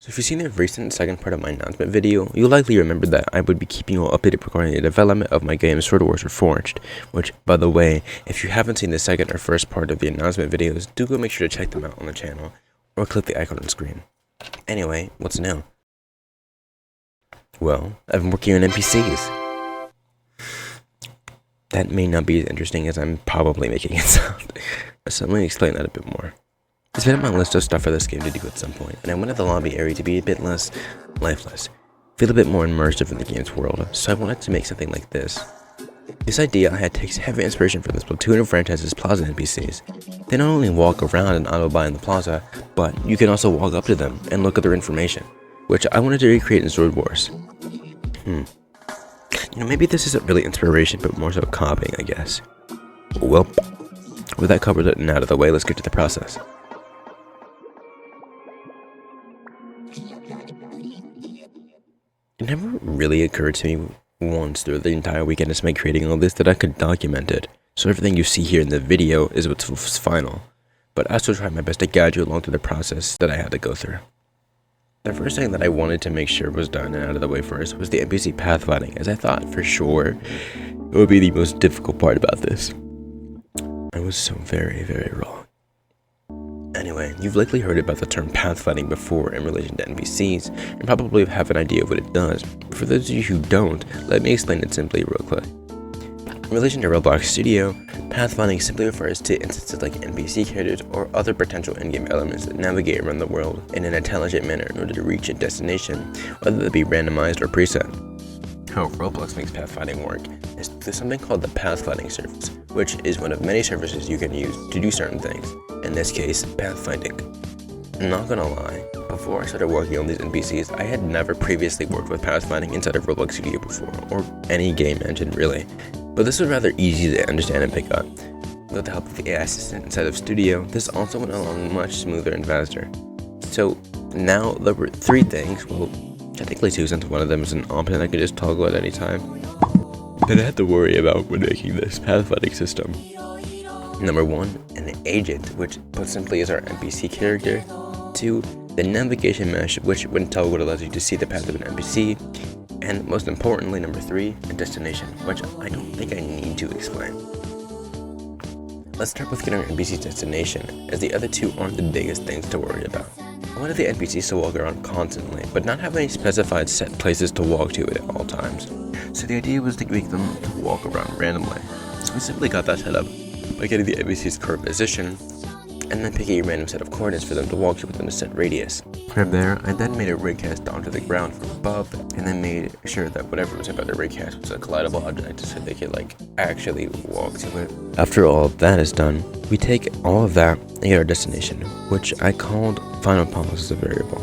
So if you've seen the recent second part of my announcement video, you'll likely remember that I would be keeping you all updated regarding the development of my game Sword Wars Reforged, which, by the way, if you haven't seen the second or first part of the announcement videos, do go make sure to check them out on the channel, or click the icon on the screen. Anyway, what's new? Well, I've been working on NPCs. That may not be as interesting as I'm probably making it sound, so let me explain that a bit more. It's been on my list of stuff for this game to do at some point, and I wanted the lobby area to be a bit less lifeless, feel a bit more immersive in the game's world, so I wanted to make something like this. This idea I had takes heavy inspiration from the Splatoon franchise's plaza NPCs. They not only walk around and auto-buy in the plaza, but you can also walk up to them and look at their information, which I wanted to recreate in Sword Wars. Maybe this isn't really inspiration, but more so copying, I guess. Well, with that covered and out of the way, let's get to the process. It never really occurred to me once through the entire weekend I spent creating all this that I could document it, so everything you see here in the video is what's final, but I still tried my best to guide you along through the process that I had to go through. The first thing that I wanted to make sure was done and out of the way first was the NPC pathfinding, as I thought for sure it would be the most difficult part about this. I was so very, very wrong. Anyway, you've likely heard about the term pathfinding before in relation to NPCs, and probably have an idea of what it does, but for those of you who don't, let me explain it simply real quick. In relation to Roblox Studio, pathfinding simply refers to instances like NPC characters or other potential in-game elements that navigate around the world in an intelligent manner in order to reach a destination, whether it be randomized or preset. How Roblox makes pathfinding work is through something called the pathfinding service, which is one of many services you can use to do certain things, in this case, pathfinding. I'm not gonna lie, before I started working on these NPCs, I had never previously worked with pathfinding inside of Roblox Studio before, or any game engine really, but this was rather easy to understand and pick up. With the help of the AI assistant inside of Studio, this also went along much smoother and faster. So now there were 3 things, well, technically 2 since one of them is an option I could just toggle at any time, that I had to worry about when making this pathfinding system. Number 1, an agent, which put simply is our NPC character. 2, the navigation mesh, which when toggled allows you to see the path of an NPC. And most importantly, number 3, a destination, which I don't think I need to explain. Let's start with getting our NPC's destination, as the other 2 aren't the biggest things to worry about. I wanted the NPCs to walk around constantly, but not have any specified set places to walk to at all times. So the idea was to make them to walk around randomly. So we simply got that set up by getting the NPC's current position, and then picking a random set of coordinates for them to walk to within a set radius. From there, I then made a rig cast onto the ground from above, and then made sure that whatever was about the rig cast was a collidable object so they could actually walk to it. After all of that is done, we take all of that and get our destination, which I called final pause as a variable.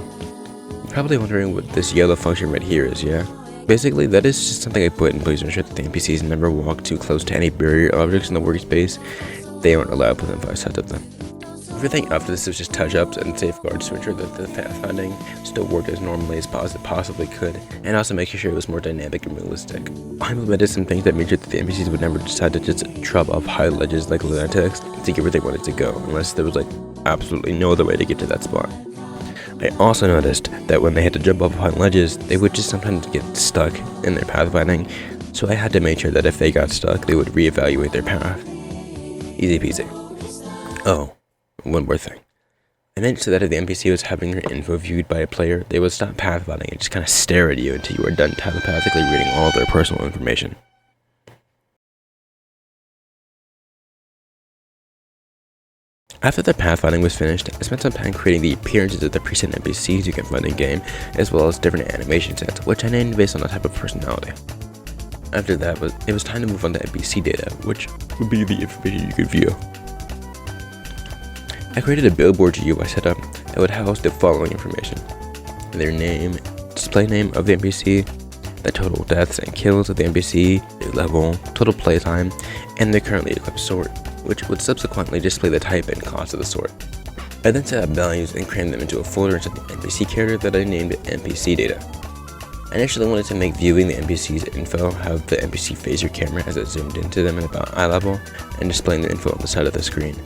You're probably wondering what this yellow function right here is, yeah? Basically, that is just something I put in place to ensure that the NPCs never walk too close to any barrier objects in the workspace. They aren't allowed within 5 sets of them. Everything after this was just touch-ups and safeguards to ensure that the pathfinding still worked as normally as it possibly could, and also making sure it was more dynamic and realistic. I implemented some things that made sure that the NPCs would never decide to just drop off high ledges like lunatics to get where they wanted to go, unless there was absolutely no other way to get to that spot. I also noticed that when they had to jump off high ledges, they would just sometimes get stuck in their pathfinding, so I had to make sure that if they got stuck, they would reevaluate their path. Easy peasy. Oh, one more thing. I made sure that if the NPC was having their info viewed by a player, they would stop pathfinding and just kind of stare at you until you were done telepathically reading all of their personal information. After the pathfinding was finished, I spent some time creating the appearances of the preset NPCs you can find in-game, as well as different animation sets, which I named based on the type of personality. After that, it was time to move on to NPC data, which would be the information you could view. I created a billboard GUI setup that would house the following information: their name, display name of the NPC, the total deaths and kills of the NPC, their level, total playtime, and their currently equipped sword, which would subsequently display the type and cost of the sword. I then set up values and crammed them into a folder inside the NPC character that I named NPC data. I initially wanted to make viewing the NPC's info have the NPC face your camera as it zoomed into them at about eye level and displaying the info on the side of the screen.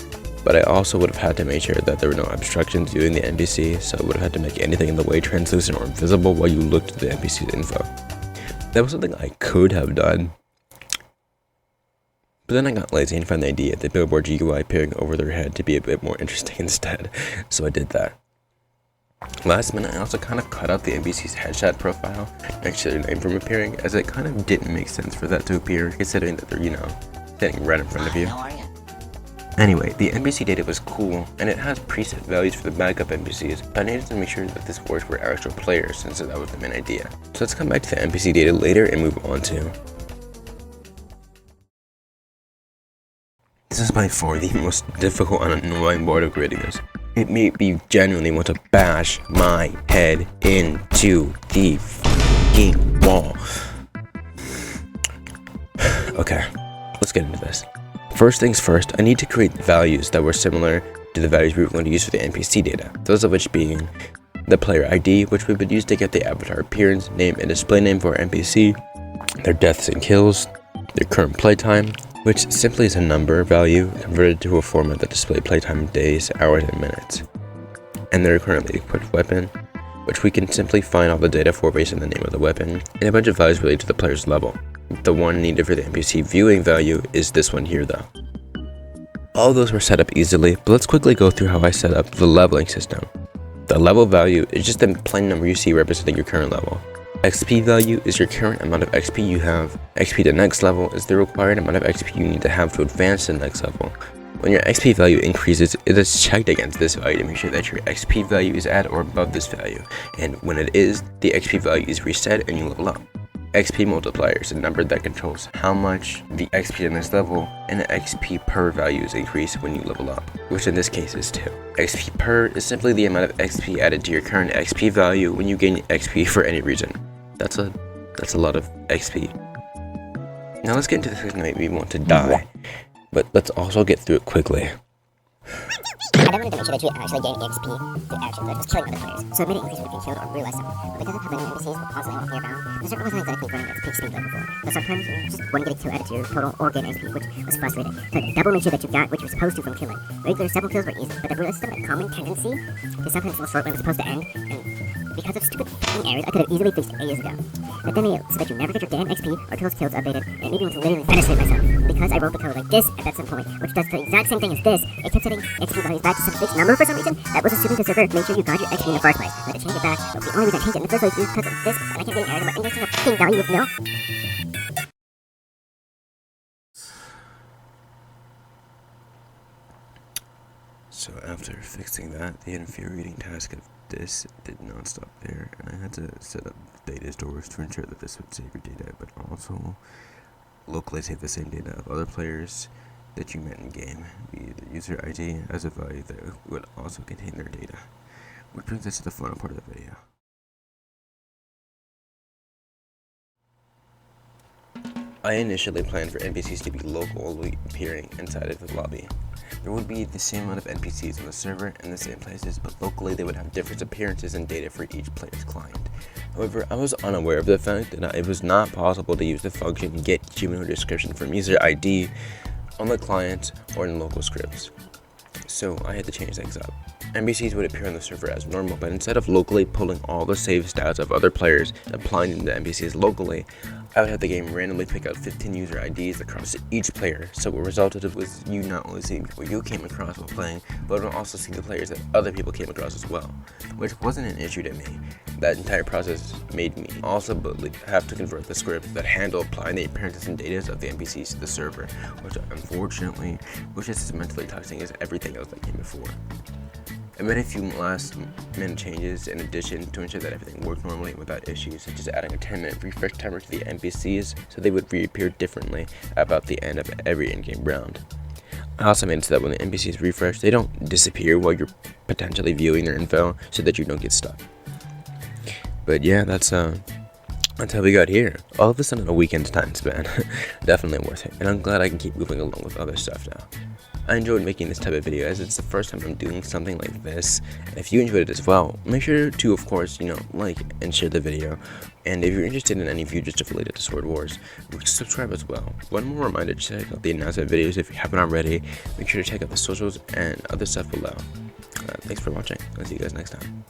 but I also would have had to make sure that there were no obstructions viewing the NPC, so I would have had to make anything in the way translucent or invisible while you looked at the NPC's info. That was something I could have done, but then I got lazy and found the idea of the billboard GUI appearing over their head to be a bit more interesting instead, so I did that. Last minute, I also kind of cut out the NPC's headshot profile next to their name from appearing, as it kind of didn't make sense for that to appear, considering that they're, standing right in front of you. Anyway, the NPC data was cool, and it has preset values for the backup NPCs, but I needed to make sure that this worked for actual players, since that was the main idea. So let's come back to the NPC data later and move on to... This is by far the most difficult and annoying part of creating this. It made me genuinely want to bash my head into the fucking wall. Okay, let's get into this. First things first, I need to create values that were similar to the values we were going to use for the NPC data. Those of which being the player ID, which we would use to get the avatar appearance, name, and display name for our NPC, their deaths and kills, their current playtime, which simply is a number value converted to a format that displays playtime days, hours, and minutes, and their currently equipped weapon, which we can simply find all the data for based on the name of the weapon, and a bunch of values related to the player's level. The one needed for the NPC viewing value is this one here though. All those were set up easily, but let's quickly go through how I set up the leveling system. The level value is just the plain number you see representing your current level. XP value is your current amount of XP you have. XP to next level is the required amount of XP you need to have to advance to the next level. When your XP value increases, it is checked against this value to make sure that your XP value is at or above this value, and when it is, the XP value is reset and you level up. XP multiplier is a number that controls how much the XP in this level and the XP per values increase when you level up, which in this case is 2. XP per is simply the amount of XP added to your current XP value when you gain XP for any reason. That's a lot of XP. Now let's get into the things that make me want to die, but let's also get through it quickly. I then wanted to make sure that you actually gain XP to actions, like just killing other players. So it made it increase when you killed or realized something. But because of how many NPCs were constantly walking around, the server wasn't exactly running at its peak speed like before. So sometimes you just wouldn't get a kill added to your total or gain XP, which was frustrating. So double make sure that you got what you were supposed to from killing. Regular 7 kills were easy, but the realized system had a common tendency to sometimes fall short when it was supposed to end, and because of stupid fucking errors I could have easily fixed ages ago. But then they so that you never get your damn XP or kills updated, and it made me want to literally finish it myself. Because I wrote the code like this at that some point, which does the exact same thing as this, it kept setting XP values back to some fixed number for some reason that was assuming the server made sure you got your XP in the first place. I had to change it back, but the only reason I changed it in the first place is because of this, and I kept getting errors about indexing a fucking value with nil. So after fixing that, the infuriating task of this did not stop there, and I had to set up data stores to ensure that this would save your data, but also locally save the same data of other players that you met in game, be the user ID as a value that would also contain their data. Which brings us to the final part of the video. I initially planned for NPCs to be locally appearing inside of the lobby. There would be the same amount of NPCs on the server in the same places, but locally they would have different appearances and data for each player's client. However, I was unaware of the fact that it was not possible to use the function get humanoid description from user ID on the client or in local scripts. So I had to change things up. NPCs would appear on the server as normal, but instead of locally pulling all the save stats of other players and applying them to NPCs locally, I would have the game randomly pick out 15 user IDs across each player, so what resulted was you not only seeing people you came across while playing, but would also see the players that other people came across as well, which wasn't an issue to me. That entire process made me also have to convert the script that handle applying the appearances and data of the NPCs to the server, which unfortunately was just as mentally taxing as everything else that came before. I made a few last minute changes in addition to ensure that everything worked normally without issues, such as adding a 10-minute refresh timer to the NPCs so they would reappear differently about the end of every in-game round. I also made it so that when the NPCs refresh, they don't disappear while you're potentially viewing their info so that you don't get stuck. But yeah, that's how we got here. All of this in a weekend's time span. Definitely worth it, and I'm glad I can keep moving along with other stuff now. I enjoyed making this type of video as it's the first time I'm doing something like this. And if you enjoyed it as well, make sure to, of course, like and share the video. And if you're interested in any future stuff related to Sword Wars, subscribe as well. One more reminder to check out the announcement videos if you haven't already. Make sure to check out the socials and other stuff below. Thanks for watching. I'll see you guys next time.